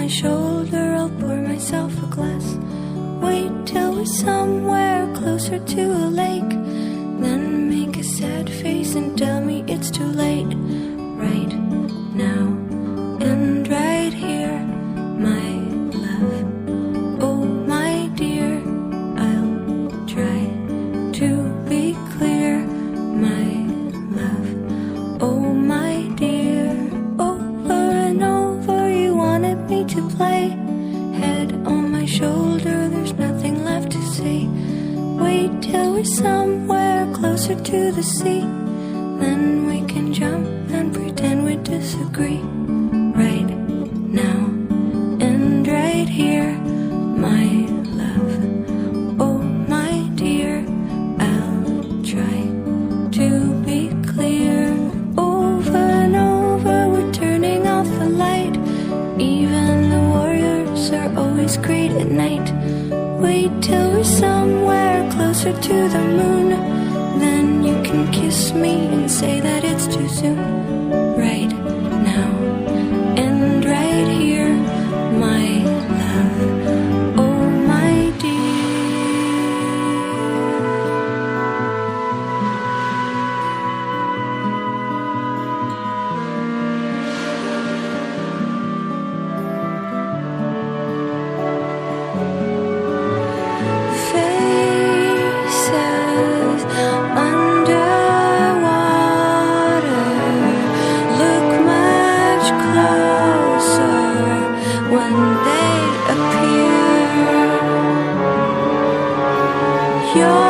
shoulder, I'll pour myself a glass. Wait till we're somewhere closer to a lake, then make a sad face and tell me it's too late. Right now and right here, my love. Oh my dear, I'll try to be clear, my love. Oh my dear, over and over you wanted me to play. Head on my shoulder, there's nothing left to say. Wait till we're somewhere closer to the sea, then we can jump and pretend we disagree. Right now and right here, my love. Oh my dear, I'll try to be clear. Over and over we're turning off the light. Even the warriors are always great at night. Wait till we're somewhere closer to the moon, then you can kiss me and say that it's too soon. Right now and right here, my love. Oh my faces underwater look much closer when they appear. Your